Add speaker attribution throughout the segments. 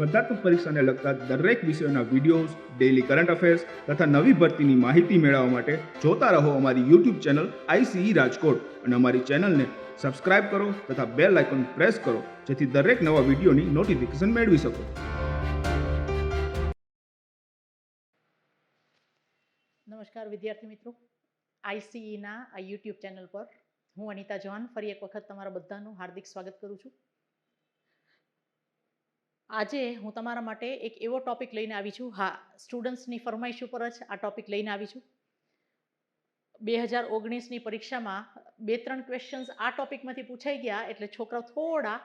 Speaker 1: સ્પર્ધાત્મક પરીક્ષાને લગતા દરેક વિષયોના વિડીયોઝ, ડેઇલી કરંટ અફેર્સ તથા નવી ભરતીની માહિતી મેળવવા માટે જોતા રહો અમારી યુટ્યુબ ચેનલ ICE રાજકોટ અને અમારી ચેનલને સબસ્ક્રાઇબ કરો તથા બેલ આઇકોન પ્રેસ કરો જેથી દરેક નવા વિડીયોની નોટિફિકેશન મેળવી શકો.
Speaker 2: નમસ્કાર વિદ્યાર્થી મિત્રો, ICEના આ યુટ્યુબ ચેનલ પર હું અનિતા જવાન ફરી એક વખત તમારા બધાનું હાર્દિક સ્વાગત કરું છું. આજે હું તમારા માટે એક એવો ટોપિક લઈને આવી છું. હા, સ્ટુડન્ટ્સની ફરમાઈશ ઉપર જ આ ટોપિક લઈને આવી છું. 2019ની પરીક્ષામાં 2-3 ક્વેશ્ચન્સ આ ટોપિકમાંથી પૂછાઈ ગયા એટલે છોકરાઓ થોડા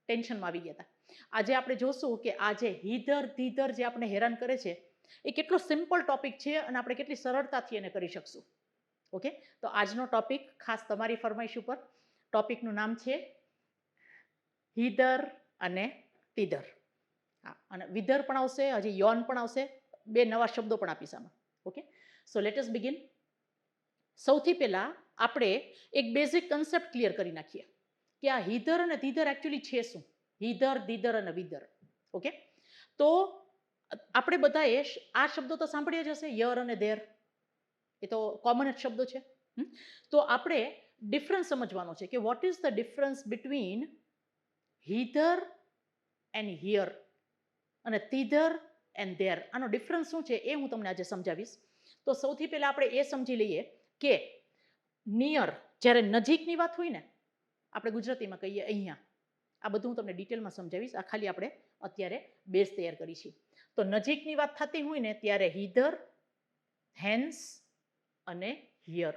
Speaker 2: ટેન્શનમાં આવી ગયા હતા. આજે આપણે જોશું કે આજે હીધર ધીધર જે આપણે હેરાન કરે છે એ કેટલો સિમ્પલ ટોપિક છે અને આપણે કેટલી સરળતાથી એને કરી શકશું. ઓકે, તો આજનો ટોપિક ખાસ તમારી ફરમાઈશ ઉપર. ટોપિકનું નામ છે હીધર અને તીધર. હા, અને વિધર પણ આવશે, હજી યોન પણ આવશે, 2 નવા શબ્દો પણ આપીશ આમાં. Okay, so let us begin. સૌથી પહેલા આપણે એક બેઝિક કન્સેપ્ટ ક્લિયર કરી નાખીએ કે આ હીધર અને તીધર એકચ્યુઅલી છે શું. હીધર, ધીધર અને વિધર. ઓકે, તો આપણે બધાએ આ શબ્દો તો સાંભળ્યા જ હશે, યર અને ધેર. એ તો કોમન જ શબ્દો છે. તો આપણે ડિફરન્સ સમજવાનો છે કે what is the difference between hither and here અને તીધર એન્ડ ધેર. આનો ડિફરન્સ શું છે એ હું તમને આજે સમજાવીશ. તો સૌથી પહેલા આપણે એ સમજી લઈએ કે નિયર, જ્યારે નજીકની વાત હોય ને, આપણે ગુજરાતીમાં કહીએ અહીંયા. આ બધું હું તમને ડિટેલમાં સમજાવીશ. આ ખાલી આપણે અત્યારે બેઝ તૈયાર કરી છે. તો નજીકની વાત થતી હોય ને ત્યારે હીધર, હેન્સ અને હિયર.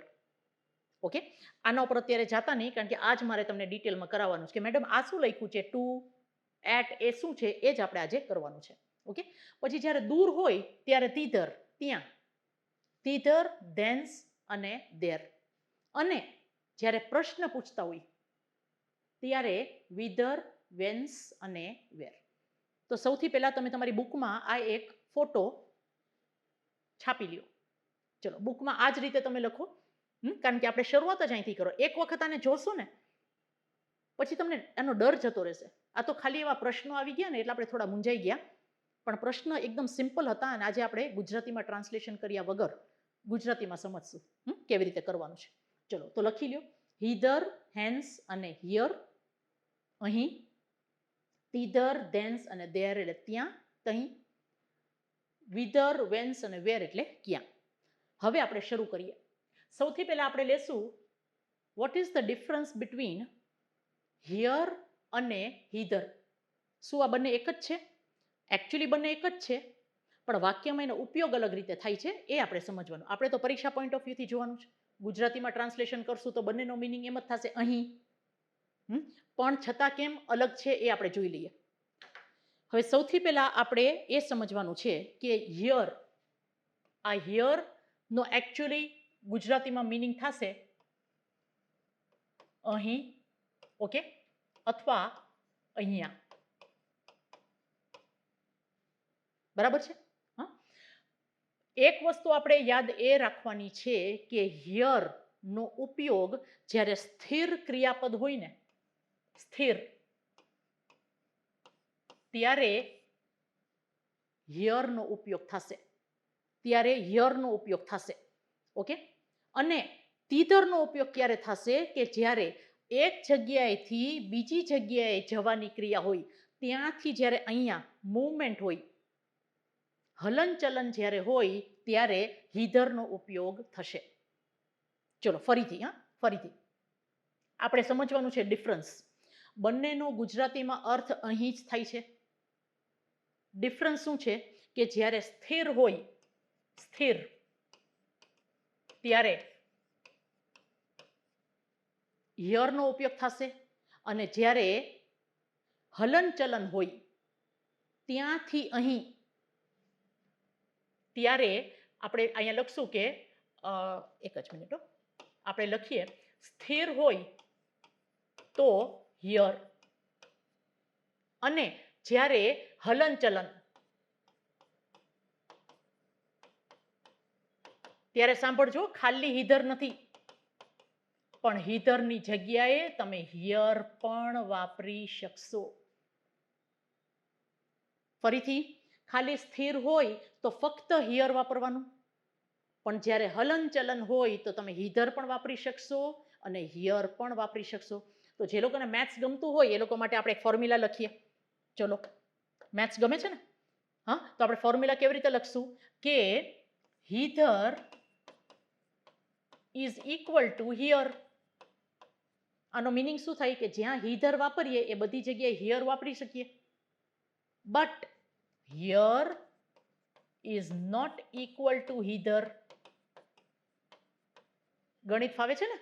Speaker 2: ઓકે, આના ઉપર અત્યારે જાતા નહીં કારણ કે આજ મારે તમને ડિટેલમાં કરાવવાનું છે કે મેડમ આ શું લખ્યું છે, ટુ, એટ, એ શું છે એ જ આપણે આજે કરવાનું છે. ઓકે, પછી જ્યારે દૂર હોય ત્યારે તીધર, ત્યાં. તીધર, ધેન્સ અને ધેર. અને જ્યારે પ્રશ્ન પૂછતા હોય ત્યારે વિધર, વેન્સ અને વેર. તો સૌથી પહેલા તમે તમારી બુકમાં આ એક ફોટો છાપી લ્યો. ચલો, બુકમાં આ જ રીતે તમે લખો, કારણ કે આપણે શરૂઆત જ અહીંથી કરો. એક વખત આને જોશો ને પછી તમને એનો ડર જતો રહેશે. આ તો ખાલી એવા પ્રશ્નો આવી ગયા ને એટલે આપણે થોડા મૂંઝાઈ ગયા, પણ પ્રશ્ન એકદમ સિમ્પલ હતા અને આજે આપણે ગુજરાતીમાં ટ્રાન્સલેશન કર્યા વગર ગુજરાતીમાં સમજશું કેવી રીતે કરવાનું છે. ચલો, તો લખી લ્યો. હીધર, હેન્સ અને હિયર. અહીં તીધર, ધેન્સ અને ધેર એટલે ત્યાં, તહીં. વિધર, વેન્સ અને વેર એટલે ક્યાં. હવે આપણે શરૂ કરીએ. સૌથી પહેલા આપણે લેશું vote is the difference between here અને હીધર. શું આ બંને એક જ છે? એકચ્યુઅલી બંને એક જ છે, પણ વાક્યમાં એનો ઉપયોગ અલગ રીતે થાય છે એ આપણે સમજવાનું. આપણે તો પરીક્ષા પોઈન્ટ ઓફ વ્યૂથી જોવાનું છે. ગુજરાતીમાં ટ્રાન્સલેશન કરશું તો બંનેનો મિનિંગ એમ જ થશે, અહીં. પણ છતાં કેમ અલગ છે એ આપણે જોઈ લઈએ. હવે સૌથી પહેલા આપણે એ સમજવાનું છે કે હિયર, આ હિયર નો એકચ્યુઅલી ગુજરાતીમાં મિનિંગ થશે અહીં, ઓકે, અથવા અહીંયા. બરાબર છે? હા, એક વસ્તુ આપણે યાદ એ રાખવાની છે કે હિયર નો ઉપયોગ જ્યારે સ્થિર ક્રિયાપદ હોય ને, સ્થિર, ત્યારે હિયર નો ઉપયોગ થશે. ત્યારે હિયર નો ઉપયોગ થશે. ઓકે, અને તીધર નો ઉપયોગ ક્યારે થશે કે જ્યારે એક જગ્યાએથી બીજી જગ્યાએ જવાની ક્રિયા હોય, ત્યાંથી જ્યારે અહીંયા મૂવમેન્ટ હોય, હલનચલન જ્યારે હોય ત્યારે હીધરનો ઉપયોગ થશે. ચલો ફરીથી, ફરીથી આપણે સમજવાનું છે ડિફરન્સ. બંનેનો ગુજરાતીમાં અર્થ અહીં જ થાય છે. ડિફરન્સ શું છે કે જ્યારે સ્થિર હોય, સ્થિર, ત્યારે હિયરનો ઉપયોગ થશે, અને જ્યારે હલનચલન હોય ત્યાંથી અહીં, ત્યારે આપણે અહીંયા લખશું કે એક જ મિનિટ, આપણે લખીએ સ્થિર હોય તો હિયર, અને જ્યારે હલનચલન, ત્યારે સાંભળજો, ખાલી હીધર નથી, પણ હીધરની જગ્યાએ તમે હિયર પણ વાપરી શકશો. ફરીથી ખાલી સ્થિર હોય તો ફક્ત હિયર વાપરવાનું, પણ જ્યારે હલનચલન હોય તો તમે હિધર પણ વાપરી શકશો અને હિયર પણ વાપરી શકશો. તો જે લોકોને મેથ્સ ગમતું હોય એ લોકો માટે આપણે એક ફોર્મ્યુલા લખીએ. ચલો, મેથ્સ ગમે છે ને? હા, તો આપણે ફોર્મ્યુલા કેવી રીતે લખશું કે હિધર ઇઝ ઇક્વલ ટુ હિયર. આનો મિનિંગ શું થાય કે જ્યાં હિધર વાપરીએ એ બધી જગ્યાએ હિયર વાપરી શકીએ, but here is not equal to hither. ગણિત ફાવે છે ને?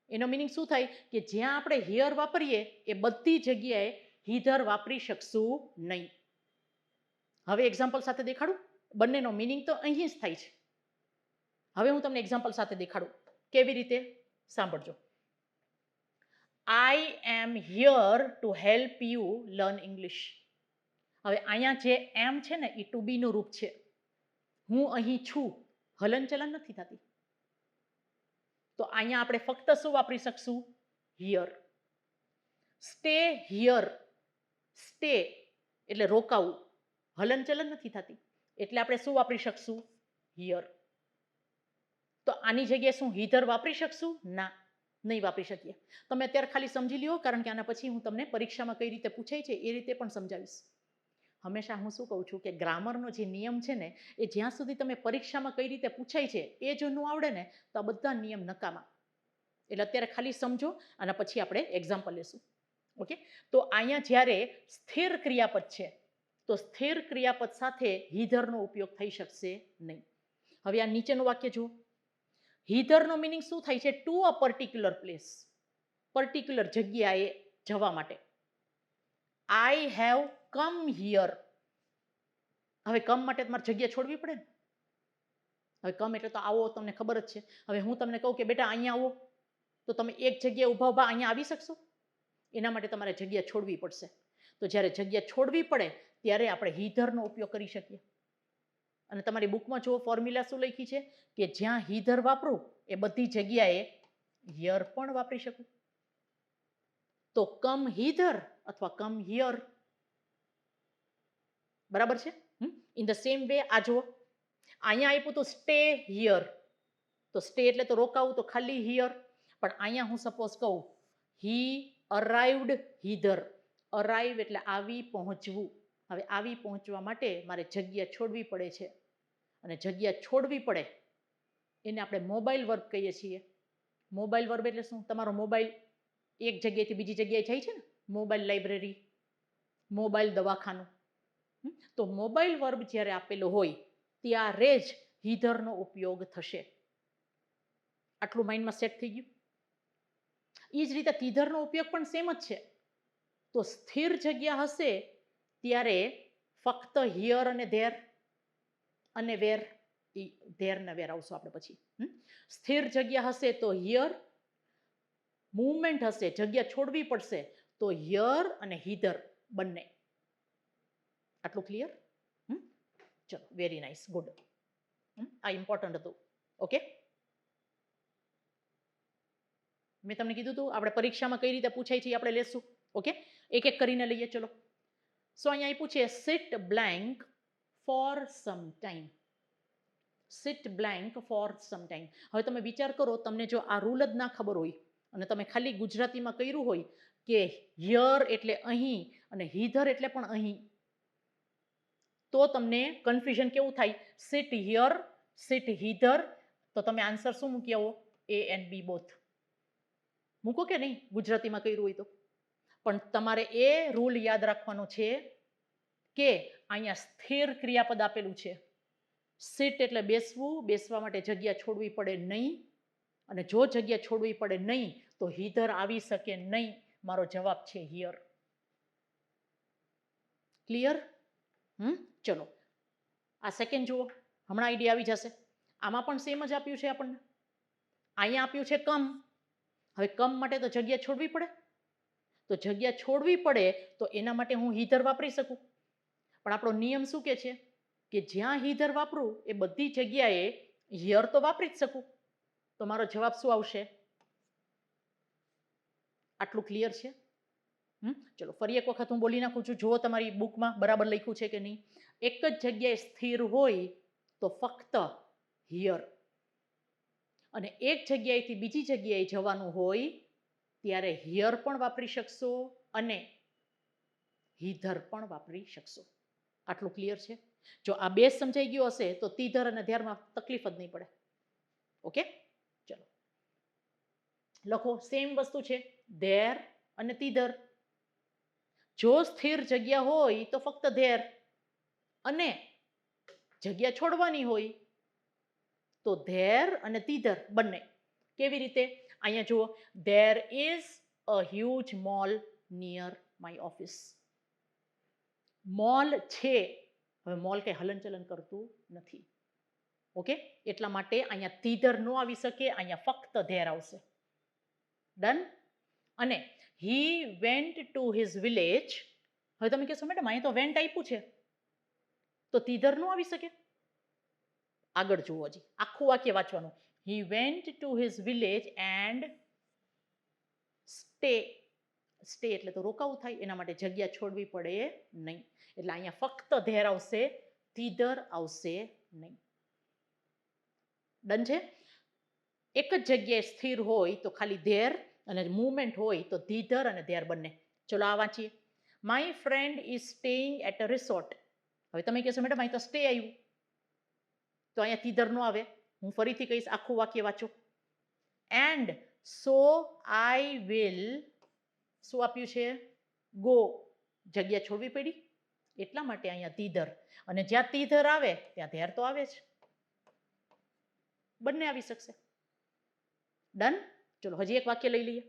Speaker 2: એનો મિનિંગ શું થાય કે જ્યાં આપણે હિયર વાપરીએ એ બધી જગ્યાએ હિધર વાપરી શકશું નહીં. હવે એક્ઝામ્પલ સાથે દેખાડું. બંનેનો મિનિંગ તો અહીં જ થાય છે. હવે હું તમને એક્ઝામ્પલ સાથે દેખાડું કેવી રીતે. સાંભળજો. I am here to help you learn English. હવે અહીંયા જે એમ છે ને એ ટુ બી નું રૂપ છે. હું અહીં છું, હલનચલન નથી થતી. તો અહીંયા આપણે ફક્ત શું વાપરી શકશું? હિયર. Stay here. સ્ટે એટલે રોકાવું, હલનચલન નથી થતી, એટલે આપણે શું વાપરી શકશું? હિયર. તો આની જગ્યાએ શું હિધર વાપરી શકશું? ના, નહીં વાપરી શકીએ. તમે અત્યારે ખાલી સમજી લ્યો, કારણ કે આના પછી હું તમને પરીક્ષામાં કઈ રીતે પૂછાય છે એ રીતે પણ સમજાવીશ. હંમેશા હું શું કહું છું કે ગ્રામરનો જે નિયમ છે ને એ જ્યાં સુધી તમે પરીક્ષામાં કઈ રીતે પૂછાય છે એ જો ન આવડે ને તો આ બધા નિયમ નકામા. એટલે અત્યારે ખાલી સમજો, આના પછી આપણે એક્ઝામ્પલ લેશું. ઓકે, તો અહીંયા જ્યારે સ્થિર ક્રિયાપદ છે તો સ્થિર ક્રિયાપદ સાથે હિધરનો ઉપયોગ થઈ શકશે નહીં. હવે આ નીચેનું વાક્ય જુઓ. હિધરનો મિનિંગ શું થાય છે? To a particular place, particular જગ્યાએ જવા માટે. I have come here. હવે કમ માટે તમારે જગ્યા છોડવી પડે ને. હવે કમ એટલે તો આવો, તમને ખબર જ છે. હવે હું તમને કહું કે બેટા અહીંયા આવો, તો તમે એક જગ્યાએ ઊભા ઊભા અહીંયા આવી શકશો? એના માટે તમારે જગ્યા છોડવી પડશે. તો જ્યારે જગ્યા છોડવી પડે ત્યારે આપણે હિધરનો ઉપયોગ કરી શકીએ. અને તમારી બુકમાં જો ફોર્મ્યુલા શું લખી છે કે જ્યાં હિધર વાપરું એ બધી જગ્યાએ હિયર પણ વાપરી શકું. તો કમ હિધર અથવા કમ હિયર. બરાબર છે? ઇન ધ સેમ વે આ જુઓ. અહીંયા આપ્યું તો સ્ટે હિયર, તો સ્ટે એટલે તો રોકાવું, તો ખાલી હિયર. પણ અહીંયા હું સપોઝ કહું હી અરાઇવ્ડ હિધર. અરાઇવ એટલે આવી પહોંચવું. હવે આવી પહોંચવા માટે મારે જગ્યા છોડવી પડે છે, અને જગ્યા છોડવી પડે એને આપણે મોબાઈલ વર્બ કહીએ છીએ. મોબાઈલ વર્બ એટલે શું? તમારો મોબાઈલ એક જગ્યાએથી બીજી જગ્યાએ જાય છે ને. મોબાઈલ લાઇબ્રેરી, મોબાઈલ દવાખાનું. તો મોબાઈલ વર્બ જ્યારે આપેલો હોય ત્યારે જ હિધરનો ઉપયોગ થશે. આટલું માઇન્ડમાં સેટ થઈ ગયું? એ જ રીતે તિધરનો ઉપયોગ પણ સેમ જ છે. તો સ્થિર જગ્યા હશે ત્યારે ફક્ત હિયર અને ધેર અને વેર. ધેર ને વેર આવશું આપણે પછી. સ્થિર જગ્યા હશે તો હિયર, મૂવમેન્ટ હશે, જગ્યા છોડવી પડશે તો હિયર અને હિધર બંને. આટલું ક્લિયર? ચલો, વેરી નાઇસ, ગુડ. આ ઇમ્પોર્ટન્ટ હતું. ઓકે, મેં તમને કીધું હતું આપણે પરીક્ષામાં કઈ રીતે પૂછાય છે આપણે લેશું. ઓકે, એક એક કરીને લઈએ. ચલો, સો અહીંયા આપ્યું છે sit blank for some time. Sit blank for some time. હવે તમે વિચાર કરો, તમને જો આ રૂલ જ ના ખબર હોય અને તમે ખાલી ગુજરાતીમાં કર્યું હોય કે હિયર એટલે અહીં અને હિધર એટલે પણ અહીં, તો તમને કન્ફ્યુઝન કેવું થાય? Sit here, sit hither. તો તમે આન્સર શું મૂકી આવો? એ એન્ડ બી બોથ મૂકો કે નહીં ગુજરાતીમાં કર્યું હોય તો. પણ તમારે એ રૂલ યાદ રાખવાનો છે કે અહીંયા સ્થિર ક્રિયાપદ આપેલું છે. સિટ એટલે બેસવું, બેસવા માટે જગ્યા છોડવી પડે નહીં, અને જો જગ્યા છોડવી પડે નહીં તો હિધર આવી શકે નહીં. મારો જવાબ છે હિયર. ક્લિયર? ચલો, આ સેકન્ડ જુઓ, હમણાં આઈડિયા આવી જશે. આમાં પણ સેમ જ આપ્યું છે આપણને. અહીંયા આપ્યું છે કમ. હવે કમ માટે તો જગ્યા છોડવી પડે, તો જગ્યા છોડવી પડે તો એના માટે હું હિધર વાપરી શકું. પણ આપણો નિયમ શું કે છે કે જ્યાં હિધર વાપરું એ બધી જગ્યાએ હિયર તો વાપરી જ શકું. તો મારો જવાબ શું આવશે? આટલું ક્લિયર છે? ચલો ફરી એક વખત હું બોલી નાખું છું, જુઓ તમારી બુકમાં બરાબર લખ્યું છે કે નહીં. એક જ જગ્યાએ સ્થિર હોય તો ફક્ત હિયર, અને એક જગ્યાએથી બીજી જગ્યાએ જવાનું હોય ત્યારે હિયર પણ વાપરી શકશો અને હિધર પણ વાપરી શકશો. આટલું ક્લિયર છે? જો આ બે સમજાઈ ગયું હશે તો તીધર અને ધ્યારમાં તકલીફ જ નહીં પડે. ઓકે, ચલો લખો. સેમ વસ્તુ છે, ધેર અને તીધર. જો સ્થિર જગ્યા હોય તો ફક્ત ધેર, અને જગ્યા છોડવાની હોય તો ધેર અને તીધર બંને. કેવી રીતે? અહીંયા જુઓ, there is a huge mall near my office. Mall છે, હવે મોલ કઈ હલનચલન કરતું નથી. ઓકે, એટલા માટે અહીંયા તીધર ન આવી શકે, અહીંયા ફક્ત ધેર આવશે. ડન. અને he went to his village. હવે તમે કહેશો મેડમ અહીંયા તો વેન્ટ આપ્યું છે તો તીધર ન આવી શકે. આગળ જુઓ, હજી આખું વાક્ય વાંચવાનું. He went to his village and stay. Stay એટલે તો રોકાવું થાય, એના માટે જગ્યા છોડવી પડે નહીં. એટલે અહીંયા ફક્ત ધેર આવશે, તીધર આવશે નહીં. ડન છે? એક જ જગ્યાએ સ્થિર હોય તો ખાલી ધેર, અને મૂવમેન્ટ હોય તો ધીધર અને ધેર બંને. ચલો આ વાંચીએ. My friend is staying at a resort. હવે તમે કહેશો મેડમ અહીં તો સ્ટે આવ્યું, તો અહીંયા તીધર ન આવે. હું ફરીથી કહીશ, આખું વાક્ય વાંચો. એન્ડ સો આઈ વિલ, શું આપ્યું છે? ગો. જગ્યા છોડવી પડી એટલા માટે અહીંયા તીધર, અને જ્યાં તીધર આવે ત્યાં ધેર તો આવે જ. બંને આવી શકશે. ડન. ચલો હજી એક વાક્ય લઈ લઈએ.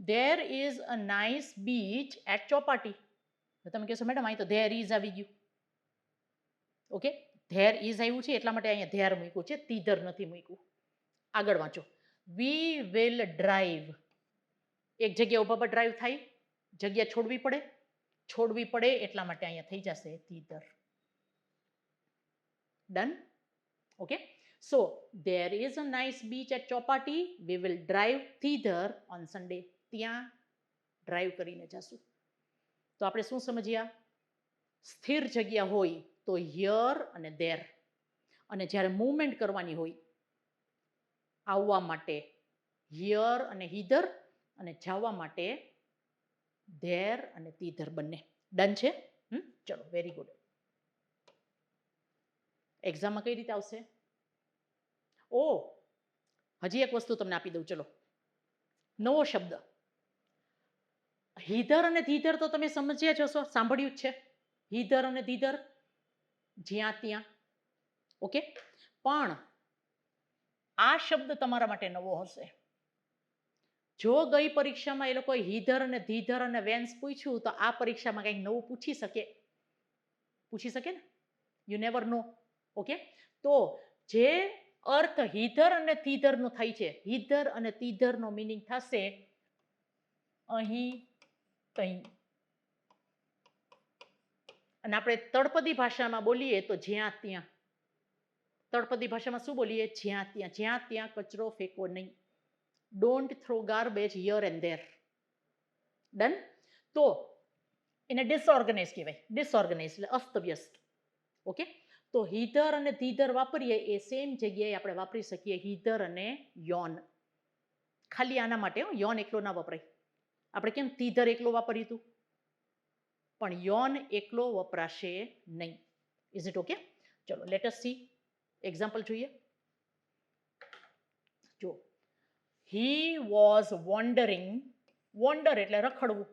Speaker 2: There is a nice beach at Chowpatty. તમે કહેશો મેડમ અહીં તો ધેર ઇઝ આવી ગયું. ઓકે, ધેર ઇઝ આવ્યું છે એટલા માટે અહીંયા ધેર મૂક્યું છે, તીધર નથી મૂક્યું. આગળ વાંચો. We will drive. એક જગ્યા ઉભા પર ડ્રાઈવ થાય, જગ્યા છોડવી પડે, છોડવી પડે એટલા માટે અહીંયા થઈ જશે thither. Done. Okay, so there is a nice beach at Chopati. We will drive thither on Sunday. ત્યાં ડ્રાઈવ કરીને જશું. તો આપણે શું સમજ્યા? સ્થિર જગ્યા હોય તો હિયર અને ધેર, અને જ્યારે મૂવમેન્ટ કરવાની હોય આવવા માટે હિયર અને હિધર, અને જવા માટે ધેર અને તીધર બંને. ડન છે? ચલો, વેરી ગુડ. એક્ઝામમાં કઈ રીતે આવશે? ઓ, હજી એક વસ્તુ તમને આપી દઉં. ચલો, નવો શબ્દ. હિધર અને ધીધર તો તમે સમજ્યા જશો, સાંભળ્યું જ છે. હિધર અને ધીધર, જ્યાં ત્યાં. ઓકે, પણ આ શબ્દ તમારા માટે નવો હશે. જો ગઈ પરીક્ષામાં એ લોકોએ હિધર અને ધીધર અને વેન્સ પૂછ્યું, તો આ પરીક્ષામાં કંઈક નવું પૂછી શકે. પૂછી શકે ને? You never no. ઓકે, તો જે અર્થ હિધર અને તીધરનો થાય છે, હિધર અને તીધરનો મિનિંગ થશે અહીં, તહીં. અને આપણે તળપદી ભાષામાં બોલીએ તો જ્યાં ત્યાં. તળપદી ભાષામાં શું બોલીએ? જ્યાં ત્યાં. જ્યાં ત્યાં કચરો ફેંકવો નહીં. Don't throw garbage here and there. Done. તો એને ડિસઓર્ગનાઇઝ કહેવાય. ડિસઓર્ગનાઇઝ એટલે અસ્તવ્યસ્ત. ઓકે, તો હિધર અને ધીધર વાપરીએ એ સેમ જગ્યાએ આપણે વાપરી શકીએ હિધર અને યોન. ખાલી આના માટે યોન એકલો ના વપરાય. આપણે કેમ તીધર એકલો વાપર્યું હતું, પણ યોન એકલો વપરાશે નહીં. Is it okay? ચલો, લેટ અસ સી એક્ઝામ્પલ જોઈએ. જો, હી વોઝ વોન્ડરિંગ. વોન્ડર એટલે રખડવું,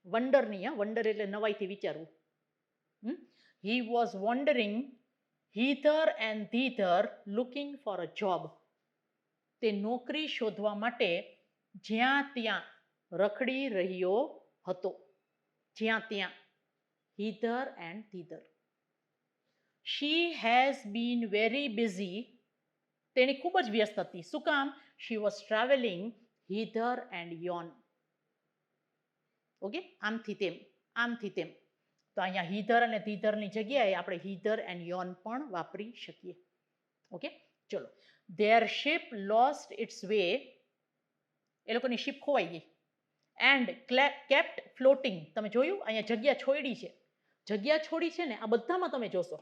Speaker 2: વંડર નહીં. વંડર એટલે નવાઈથી વિચારવું. He was wondering hither and thither looking for a job. તે નોકરી શોધવા માટે જ્યાં ત્યાં રખડી રહ્યો હતો. જ્યાં ત્યાં. hither and thither. She has been very busy. તેણી ખૂબ જ વ્યસ્ત હતી. શું કામ? She was traveling hither and yon. Okay, આમથી તેમ, આમથી તેમ. તો અહીંયા હિધર અને ધીધરની જગ્યાએ આપણે હિધર એન્ડ યોન પણ વાપરી શકીએ. ઓકે, ચલો. Their ship lost its way. એ લોકોની શિપ ખોવાઈ ગઈ. And kept floating. તમે જોયું અહીંયા જગ્યા છોડી છે. જગ્યા છોડી છે ને આ બધામાં તમે જોશો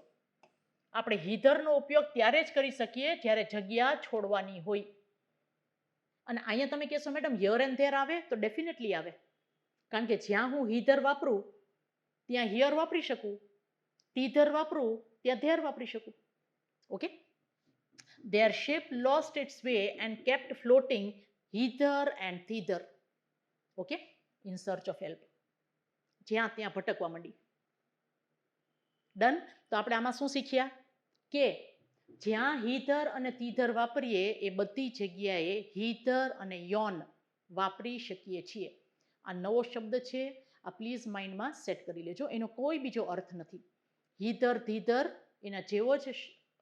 Speaker 2: આપણે હિધરનો ઉપયોગ ત્યારે જ કરી શકીએ જ્યારે જગ્યા છોડવાની હોય. અને અહીંયા તમે કહેશો મેડમ હિયર એન્ડ ધેર આવે, તો ડેફિનેટલી આવે. કારણ કે જ્યાં હું હિધર વાપરું ત્યાં હિયર વાપરી શકું, ટીધર વાપરું ત્યાં ધેર વાપરી શકું. Okay, their ship lost its way and kept floating hither and thither. Okay, in search of help. જ્યાં ત્યાં ભટકવા માંડી. ડન. તો આપણે આમાં શું શીખ્યા કે જ્યાં હિધર અને તીધર વાપરીએ એ બધી જગ્યાએ હિધર અને યોન વાપરી શકીએ છીએ. આ નવો શબ્દ છે, આ પ્લીઝ માઇન્ડમાં સેટ કરી લેજો. એનો કોઈ બીજો અર્થ નથી. હિધર ધીધર એના જેવો જ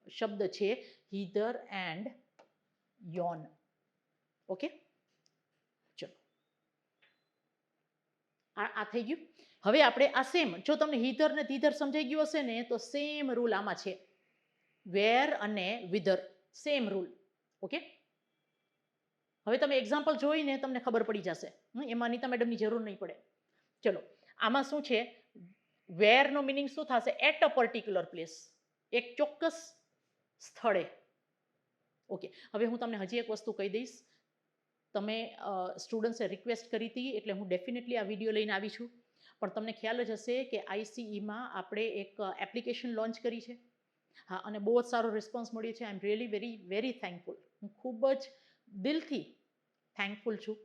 Speaker 2: શબ્દ છે, હિધર એન્ડ યોન. ઓકે, ચલો આ થઈ ગયું. હવે આપણે આ સેમ, જો તમને હિધર ને ધીધર સમજાઈ ગયું હશે ને તો સેમ રૂલ આમાં છે. વેર અને વિધર સેમ રૂલ. ઓકે, હવે તમે એક્ઝામ્પલ જોઈને તમને ખબર પડી જશે. એમાં અનિતા મેડમની જરૂર નહીં પડે. ચલો, આમાં શું છે, વેરનો મિનિંગ શું થશે? એટ અ પર્ટિક્યુલર પ્લેસ, એક ચોક્કસ સ્થળે. ઓકે, હવે હું તમને હજી એક વસ્તુ કહી દઈશ. તમે સ્ટુડન્ટ્સે રિક્વેસ્ટ કરી હતી એટલે હું ડેફિનેટલી આ વિડીયો લઈને આવી છું. પણ તમને ખ્યાલ જ હશે કે આઈસીઈમાં આપણે એક એપ્લિકેશન લોન્ચ કરી છે. હા, અને બહુ જ સારો રિસ્પોન્સ મળ્યો છે. I am really very very thankful. હું ખૂબ જ દિલથી થેન્કફુલ છું.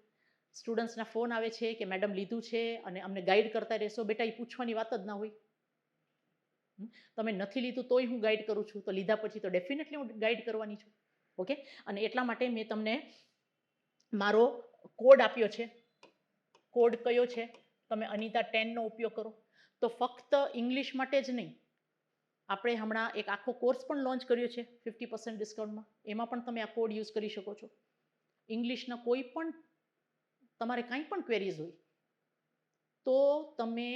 Speaker 2: સ્ટુડન્ટ્સના ફોન આવે છે કે મેડમ લીધું છે અને અમને ગાઈડ કરતા રહેશો. બેટા, એ પૂછવાની વાત જ ના હોય. તમે નથી લીધું તોય હું ગાઈડ કરું છું, તો લીધા પછી તો ડેફિનેટલી હું ગાઈડ કરવાની છું. ઓકે, અને એટલા માટે મેં તમને મારો કોડ આપ્યો છે. કોડ કયો છે? તમે અનિતા 10નો ઉપયોગ કરો. તો ફક્ત ઇંગ્લિશ માટે જ નહીં, આપણે હમણાં એક આખો કોર્સ પણ લોન્ચ કર્યો છે 50% ડિસ્કાઉન્ટમાં. એમાં પણ તમે આ કોડ યુઝ કરી શકો છો. ઇંગ્લિશના કોઈ પણ તમારે કાંઈ પણ ક્વેરીઝ હોય તો તમે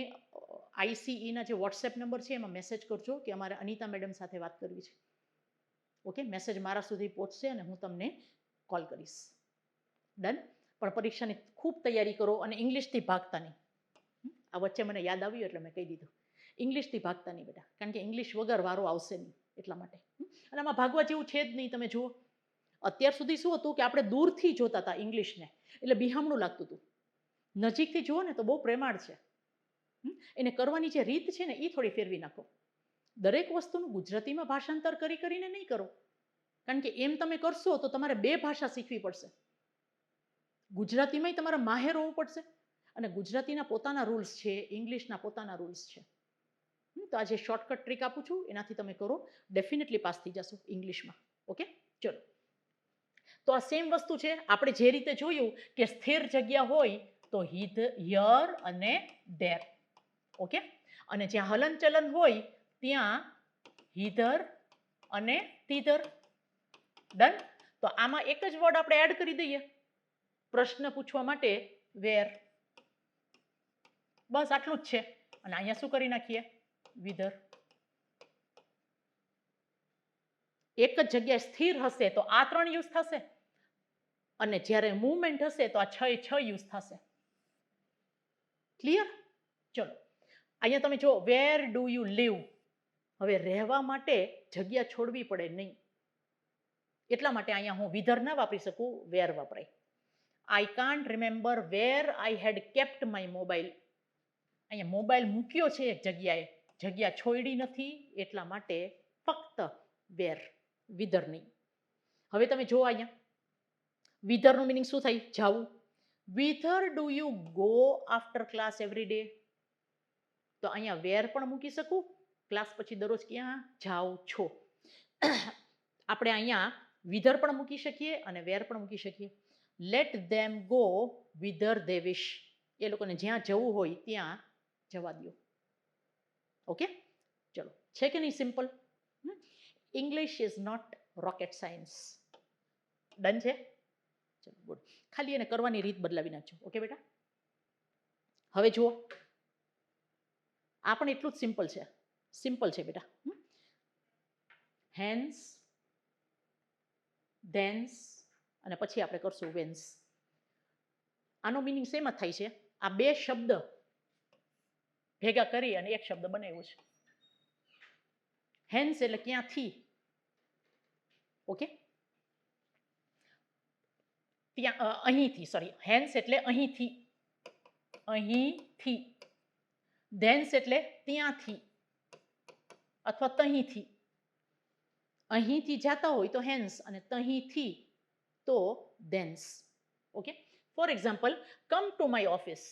Speaker 2: આઈસીઈના જે વોટ્સએપ નંબર છે એમાં મેસેજ કરજો કે અમારે અનિતા મેડમ સાથે વાત કરવી છે. ઓકે, મેસેજ મારા સુધી પહોંચશે અને હું તમને કોલ કરીશ. ડન. પણ પરીક્ષાની ખૂબ તૈયારી કરો અને ઇંગ્લિશથી ભાગતા નહીં. આ વચ્ચે મને યાદ આવ્યું એટલે મેં કહી દીધું. ઇંગ્લિશથી ભાગતા નહીં બેટા, કારણ કે ઇંગ્લિશ વગર વારો આવશે નહીં, એટલા માટે. અને આમાં ભાગવા જેવું છે જ નહીં. તમે જુઓ, અત્યાર સુધી શું હતું કે આપણે દૂરથી જોતા હતા ઇંગ્લિશને, એટલે બિહામણું લાગતું હતું. નજીકથી જુઓ ને તો બહુ પ્રેમાળ છે. એને કરવાની જે રીત છે ને એ થોડી ફેરવી નાખો. દરેક વસ્તુનું ગુજરાતીમાં ભાષાંતર કરીને નહીં કરો, કારણ કે એમ તમે કરશો તો તમારે 2 ભાષા શીખવી પડશે. ગુજરાતીમાંય તમારે માહેર હોવું પડશે અને ગુજરાતીના પોતાના રૂલ્સ છે, ઇંગ્લિશના પોતાના રૂલ્સ છે. તો આ જે શોર્ટકટ ટ્રીક આપું છું એનાથી તમે કરો, ડેફિનેટલી પાસ થઈ જશો ઇંગ્લિશમાં. ઓકે, ચલો. તો આ સેમ વસ્તુ છે. આપણે જે રીતે જોયું કે સ્થિર જગ્યા હોય તો હિયર અને ધેર. ઓકે, અને જ્યાં હલનચલન હોય ત્યાં હિધર અને તીધર. ડન. તો આમાં એક જ વર્ડ આપણે એડ કરી દઈએ પ્રશ્ન પૂછવા માટે, વેર. બસ આટલું જ છે. અને અહીંયા શું કરી નાખીએ? વિધર. એક જ જગ્યાએ સ્થિર હશે તો આ 3 યુઝ થશે, અને જ્યારે મૂવમેન્ટ હશે તો આ 6 યુઝ થશે. ક્લિયર? ચલો, અહીંયા તમે જો, વેર ડુ યુ લીવ. હવે રહેવા માટે જગ્યા છોડવી પડે નહીં, એટલા માટે અહીંયા હું વિધર ના વાપરી શકું, વેર વાપરાય. I can't remember where I had kept my mobile. અહીંયા મોબાઈલ મૂક્યો છે એક જગ્યાએ, જગ્યા છોડી નથી, એટલા માટે ફક્ત વેર, વિધર નહીં. હવે તમે જો અહીંયા વિધરનું મિનિંગ શું થાય? જાવું. Whither do you go after class every day? તો અહીંયા વેર પણ મૂકી શકું, ક્લાસ પછી દરરોજ ક્યાં જાઓ છો. આપણે અહીંયા વિધર પણ મૂકી શકીએ અને વેર પણ મૂકી શકીએ. લેટ ધેમ ગો વિધર દે વિશ. એ લોકોને જ્યાં જવું હોય ત્યાં જવા દો. ઓકે, ચલો. છે કે નહીં simple? English is not rocket science. Done છે? ચલો, ગુડ. ખાલી એને કરવાની રીત બદલાવી નાખજો. ઓકે બેટા? હવે જુઓ, આ પણ એટલું જ સિમ્પલ છે. સિમ્પલ છે બેટા. હેન્સ, ધેન્સ અને પછી આપણે કરશું વેન્સ. આનો મિનિંગ સેમ જ થાય છે, આ બે શબ્દ ભેગા કરી અને એક શબ્દ બનાવ્યો છે. હેન્સ એટલે ક્યાંથી, ઓકે, ત્યાં અહીંથી, સોરી, હેન્સ એટલે અહીંથી, અહીંથી. ધેન્સ એટલે ત્યાંથી અથવા તહીંથી. અહીંથી જાતા હોય તો હેન્સ અને તહીંથી તો thence. Okay, for example, come to my office.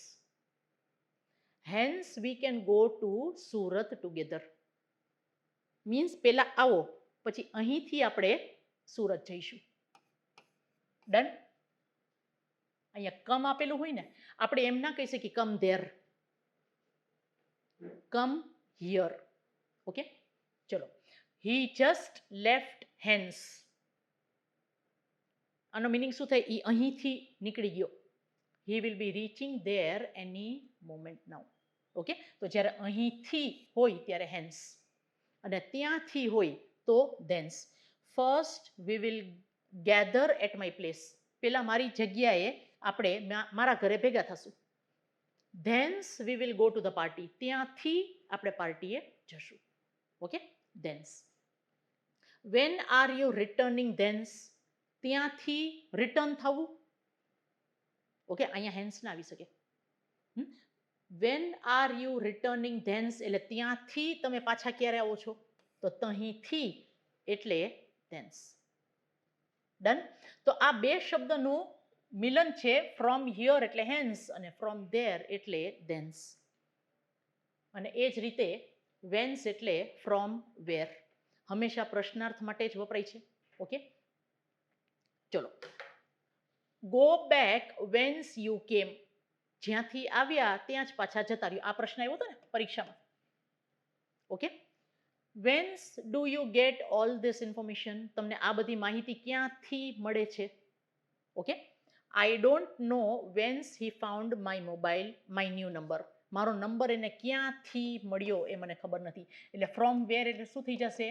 Speaker 2: Hence we can go to Surat together. Means પહેલા આવો, પછી અહીંથી આપણે સુરત જઈશું. ડન. અહીંયા કમ આપેલું હોય ને, આપણે એમ ના કહી શકીએ come there, come here. Okay, ચલો. He just left hence. આનો મિનિંગ શું થાય? એ અહીંથી નીકળી ગયો. He will be reaching there any moment now. Okay, તો જ્યારે અહીંથી હોય ત્યારે હેન્સ અને ત્યાંથી હોય તો thence. First we will gather at my place. પેલા મારી જગ્યાએ આપણે મારા ઘરે ભેગા થશું. Thence we will go to the party. ત્યાંથી આપણે પાર્ટીએ જશું. Okay, thence. When are you returning thence? ત્યાંથી રિટર્ન થવું. ઓકે, અહીંયા હેન્સ ના આવી શકે. When are you returning thence એટલે ત્યાંથી તમે પાછા ક્યારે આવો છો? તો તહીંથી એટલે ધેન્સ. ડન. તો આ બે શબ્દનું મિલન છે. ફ્રોમ હિયર એટલે હેન્સ અને ફ્રોમ ધેર એટલે ધેન્સ. અને એ જ રીતે વેન્સ એટલે ફ્રોમ વેર. હંમેશા પ્રશ્નાર્થ માટે જ વપરાય છે. ઓકે, ચલો. ગો બેક વેન્સ યુ કેમ. જ્યાંથી આવ્યા ત્યાં જ પાછા જતા રહ્યો. આ પ્રશ્ન આવ્યો હતો ને પરીક્ષામાં. Okay, vans do you get all this information? તમને આ બધી માહિતી ક્યાંથી મળે છે? Okay, I don't know vans he found my mobile, my new number. મારો નંબર એને ક્યાંથી મળ્યો એ મને ખબર નથી. એટલે ફ્રોમ વેર એટલે શું થઈ જશે?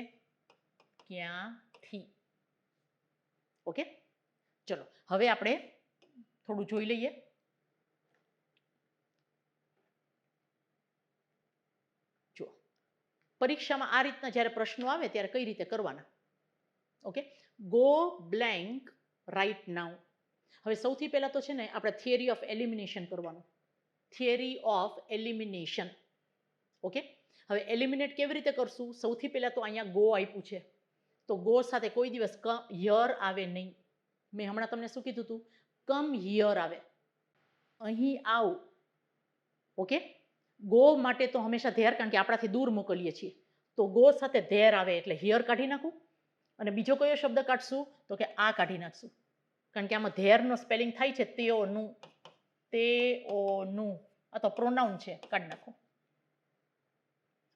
Speaker 2: ક્યાંથી. ઓકે, ચલો હવે આપણે થોડું જોઈ લઈએ. જો પરીક્ષામાં આ રીતના જ્યારે પ્રશ્નો આવે ત્યારે કઈ રીતે કરવાના. Okay, go blank right now. હવે સૌથી પહેલા તો છે ને આપણે થિયરી ઓફ એલિમિનેશન કરવાનું. Theory of elimination. ઓકે, હવે એલિમિનેટ કેવી રીતે કરશું? સૌથી પહેલા તો અહીંયા ગો આપ્યું છે, તો ગો સાથે કોઈ દિવસ હિયર આવે નહીં. મેં હમણાં તમને શું કીધું હતું? કમ હિયર આવે, અહીં આવ. ઓકે, ગો માટે તો હંમેશા ધેર, કારણ કે આપણાથી દૂર મોકલીએ છીએ, તો ગો સાથે ધેર આવે એટલે હિયર કાઢી નાખું. અને બીજો કયો શબ્દ કાઢશું? તો કે આ કાઢી નાખશું, કારણ કે આમાં ધેરનો સ્પેલિંગ થાય છે તેઓનું. તેઓનું આ તો પ્રોનાઉન છે, કાઢી નાખો.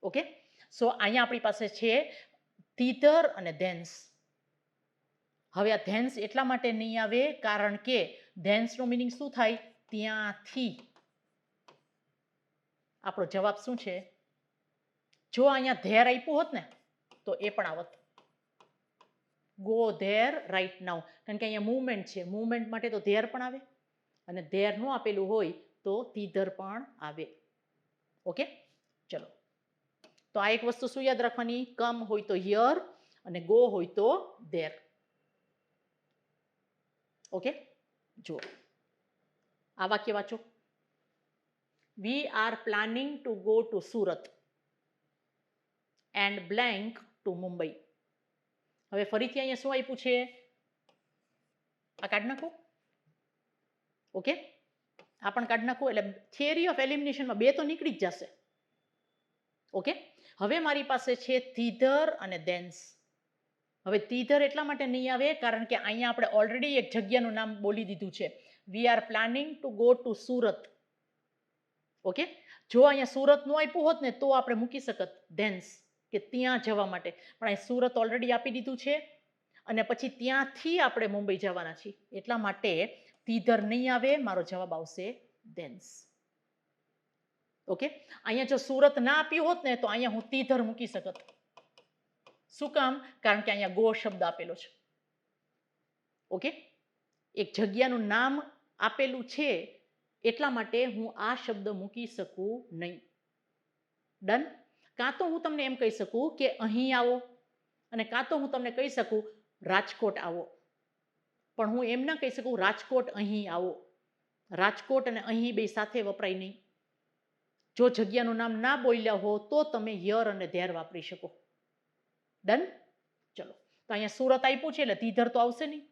Speaker 2: ઓકે, સો અહીંયા આપણી પાસે છે ધીધર અને ધેન્સ. હવે આ ધેન્સ એટલા માટે નહીં આવે કારણ કે ધેન્સનો મિનિંગ શું થાય? ત્યાંથી. આપણો જવાબ શું છે? જો અહીંયા ધેર આપ્યું હોત ને તો એ પણ આવત. ગો ધેર રાઈટ નાઉ, કારણ કે અહીંયા મૂવમેન્ટ છે. મૂવમેન્ટ માટે તો ધેર પણ આવે, અને ધેર નો આપેલું હોય તો ધીધર પણ આવે. ઓકે, ચલો. તો આ એક વસ્તુ શું યાદ રાખવાની? કમ હોય તો હિયર અને ગો હોય તો ધેર. ઓકે, જો આ વાક્ય વાંચો. We are planning to go to Surat and blank to Mumbai. હવે ફરીથી અહીંયા શું આપ્યું છે? આ કાઢી નાખો. ઓકે, આ પણ કાઢી નાખો. એટલે થિયરી ઓફ એલિમિનેશનમાં બે તો નીકળી જ જશે. ઓકે, હવે મારી પાસે છે ધીધર અને ધેન્સ. હવે ધીધર એટલા માટે નહીં આવે કારણ કે અહીંયા આપણે ઓલરેડી એક જગ્યાનું નામ બોલી દીધું છે. વી are planning to go to Surat. Okay, જો અહીંયા સુરત નું આપ્યું હોત ને તો આપણે મૂકી શકત ધેન્સ, કે ત્યાં જવા માટે. પણ અહીં સુરત ઓલરેડી આપી દીધું છે અને પછી ત્યાંથી આપણે મુંબઈ જવાના છીએ, એટલા માટે ધીધર નહીં આવે. મારો જવાબ આવશે ધેન્સ. ઓકે, અહીંયા જો સુરત ના આપ્યું હોત ને તો અહીંયા હું ધીધર મૂકી શકત. શું કામ? કારણ કે અહીંયા ગો શબ્દ આપેલો છે. ઓકે, એક જગ્યાનું નામ આપેલું છે એટલા માટે હું આ શબ્દ મૂકી શકું નહીં. ડન. કાં તો હું તમને એમ કહી શકું કે અહીં આવો, અને કાં તો હું તમને કહી શકું રાજકોટ આવો. પણ હું એમ ના કહી શકું રાજકોટ અહીં આવો. રાજકોટ અને અહીં બે સાથે વપરાય નહીં. જો જગ્યાનું નામ ના બોલ્યા હો તો તમે યર અને ધેર વાપરી શકો. ડન. ચલો, તો અહીંયા સુરત આપ્યું છે એટલે ધીધર તો આવશે નહીં.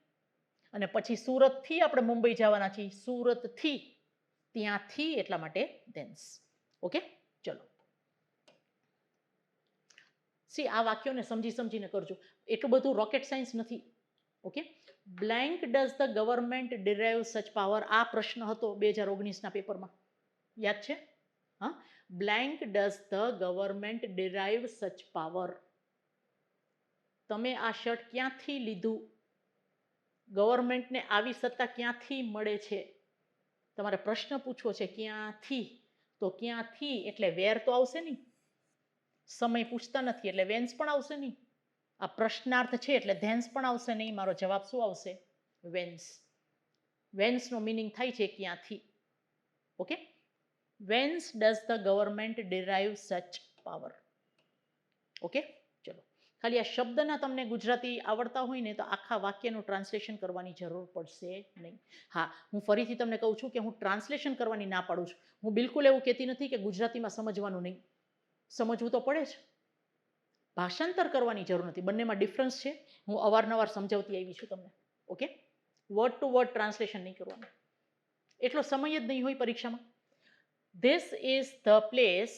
Speaker 2: અને પછી સુરતથી આપણે મુંબઈ જવાના છીએ, સુરતથી, ત્યાંથી, એટલા માટે ધેન્સ. ઓકે, ચલો. સી આ વાક્યોને સમજીને કરજો. એટલું બધું રોકેટ સાયન્સ નથી. Okay. Blank does the government derive such power. આ પ્રશ્ન હતો 2019ના પેપરમાં, યાદ છે? હા, blank does the government derive such power. તમે આ શર્ટ ક્યાંથી લીધું? ગવર્મેન્ટને આવી સત્તા ક્યાંથી મળે છે? તમારે પ્રશ્ન પૂછવો છે ક્યાંથી, તો ક્યાંથી એટલે વેર તો આવશે નહીં. સમય પૂછતા નથી એટલે વેન્સ પણ આવશે નહીં. આ પ્રશ્નાર્થ છે એટલે ધેન્સ પણ આવશે નહીં. મારો જવાબ શું આવશે? વેન્સ. વેન્સનો મિનિંગ થાય છે ક્યાંથી. Okay. Whence does the government derive such power. Okay, ચલો. ખાલી આ શબ્દના તમને ગુજરાતી આવડતા હોય ને તો આખા વાક્યનું ટ્રાન્સલેશન કરવાની જરૂર પડશે નહીં. હા, હું ફરીથી તમને કહું છું કે હું ટ્રાન્સલેશન કરવાની ના પાડું છું. હું બિલકુલ એવું કહેતી નથી કે ગુજરાતીમાં સમજવાનું નહીં. સમજવું તો પડે જ. ભાષાંતર કરવાની જરૂર નથી. બંનેમાં ડિફરન્સ છે. હું અવારનવાર સમજાવતી આવી છું તમને. Okay. Word to word translation નહીં કરવાનું. એટલો સમય જ નહીં હોય પરીક્ષામાં. This is the place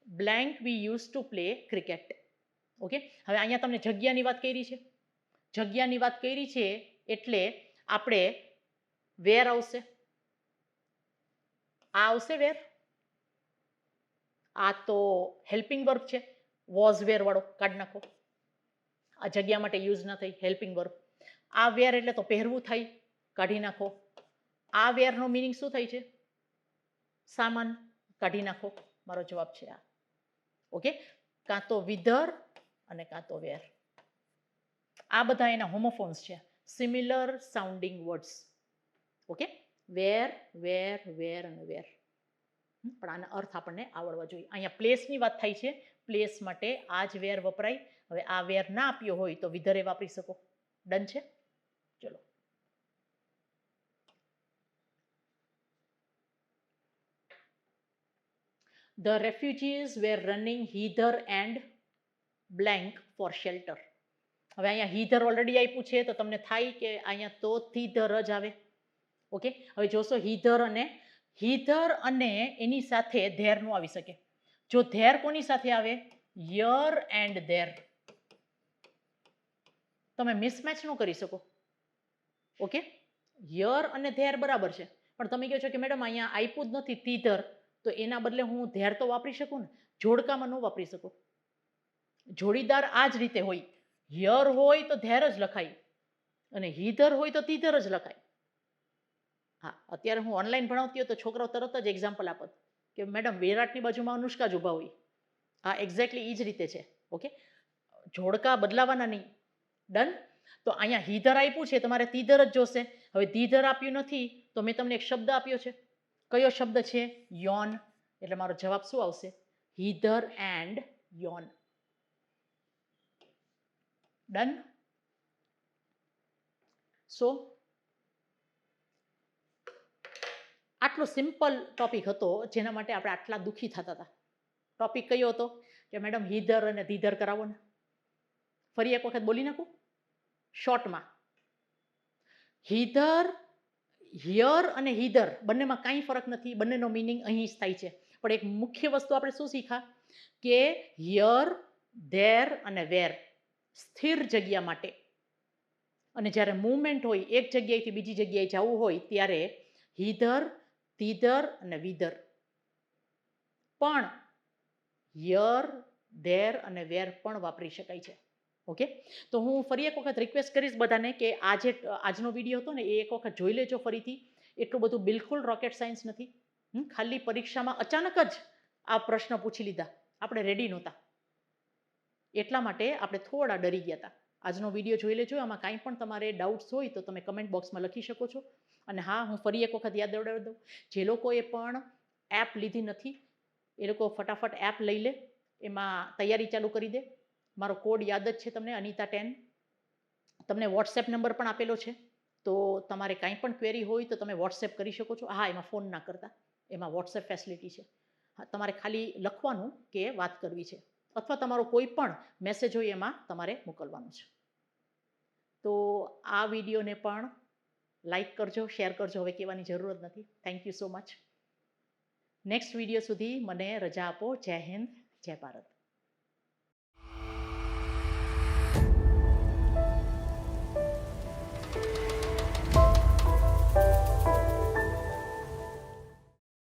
Speaker 2: blank V use to play cricket. Okay. હવે અહીંયા તમને જગ્યાની વાત કરી છે. જગ્યાની વાત કરી છે એટલે આપણે વેર આવશે. આ આવશે વેર. આ તો હેલ્પિંગ વર્બ છે. વોઝ વેર વાળો કાઢી નાખો. આ જગ્યા માટે યુઝ ના થઈ, હેલ્પિંગ વર્બ. આ વેર એટલે તો પહેરવું થાય, કાઢી નાખો. આ વેરનો મિનિંગ શું થાય છે? સામાન, કાઢી નાખો. મારો જવાબ છે આ. ઓકે. કાં તો વિધર અને કાં તો વેર. આ બધા એના હોમોફોન્સ છે, સિમિલર સાઉન્ડિંગ વર્ડ્સ. ઓકે. વેર, વેર, વેર અને વેર. પણ આના અર્થ આપણને આવડવા જોઈએ. અહીંયા પ્લેસની વાત થાય છે. પ્લેસ માટે આ જ વેર વપરાય. હવે આ વેર ના આપ્યો હોય તો વિધરે વાપરી શકો. ડન છે? ચલો. The refugees were running hither and blank for shelter. હવે અહીંયા hither ઓલરેડી આપ્યું છે તો તમને થાય કે અહીંયા તો thither જ આવે. ઓકે. હવે જોશો hither અને એની સાથે ધેર નો આવી શકે. જો ધેર કોની સાથે આવે? Year and there. તમે મિસમેચ ન કરી શકો. ઓકે. યર અને ધેર બરાબર છે, પણ તમે કહો છો કે મેડમ અહીંયા આપ્યું જ નથી thither, તો એના બદલે હું ધેર તો વાપરી શકું ને. જોડકામાં ન વાપરી શકો. જોડીદાર આ જ રીતે હોય. યર હોય તો ધેર જ લખાય અને hither હોય તો thither જ લખાય. હા, અત્યારે હું ઓનલાઈન ભણાવતી હોય તો છોકરાઓ તરત જ એક્ઝામ્પલ આપત કે મેડમ વિરાટની બાજુમાં અનુષ્કા જ ઊભા હોય. હા, એક્ઝેક્ટલી એ જ રીતે છે. ઓકે. જોડકા બદલાવાના નહીં. ડન. તો અહીંયા hither આપ્યું છે, તમારે thither જ જોશે. હવે thither આપ્યું નથી તો મેં તમને એક શબ્દ આપ્યો છે. કયો શબ્દ છે? યોન. એટલે મારો જવાબ શું આવશે? hither and yon. Done. So આટલો સિમ્પલ ટોપિક હતો જેના માટે આપણે આટલા દુઃખી થતા હતા. ટોપિક કયો હતો કે મેડમ hither અને thither કરાવો ને. ફરી એક વખત બોલી નાખું શોર્ટમાં. hither, હિયર અને hither બંનેમાં કાંઈ ફરક નથી. બંનેનો મિનિંગ અહીં જ થાય છે. પણ એક મુખ્ય વસ્તુ આપણે શું શીખા કે હિયર, ધેર અને વેર સ્થિર જગ્યા માટે, અને જ્યારે મૂવમેન્ટ હોય એક જગ્યાએથી બીજી જગ્યાએ જવું હોય ત્યારે hither, thither અને whither. પણ યર, ધેર અને વેર પણ વાપરી શકાય છે. ઓકે. તો હું ફરી એક વખત રિક્વેસ્ટ કરીશ બધાને કે આજનો વિડીયો હતો ને એ એક વખત જોઈ લેજો ફરીથી. એટલું બધું બિલકુલ રોકેટ સાયન્સ નથી. ખાલી પરીક્ષામાં અચાનક જ આ પ્રશ્ન પૂછી લીધા, આપણે રેડી નહોતા એટલા માટે આપણે થોડા ડરી ગયા હતા. આજનો વિડીયો જોઈ લેજો. આમાં કાંઈ પણ તમારે ડાઉટ્સ હોય તો તમે કમેન્ટ બોક્સમાં લખી શકો છો. અને હા, હું ફરી એક વખત યાદ દેવડાવી દઉં, જે લોકોએ પણ એપ લીધી નથી એ લોકો ફટાફટ એપ લઈ લે, એમાં તૈયારી ચાલુ કરી દે. મારો કોડ યાદ જ છે તમને, Anita10. તમને વોટ્સએપ નંબર પણ આપેલો છે, તો તમારે કાંઈ પણ ક્વેરી હોય તો તમે વોટ્સએપ કરી શકો છો. હા, એમાં ફોન ના કરતા, એમાં વોટ્સએપ ફેસિલિટી છે. હા, તમારે ખાલી લખવાનું કે વાત કરવી છે, અથવા તમારો કોઈ પણ મેસેજ હોય એમાં તમારે મોકલવાનું છે. તો આ વિડીયોને પણ લાઈક કરજો, શેર કરજો. હવે કહેવાની જરૂર જ નથી. Thank you so much. Next video સુધી મને રજા આપો. જય હિન્દ, જય ભારત.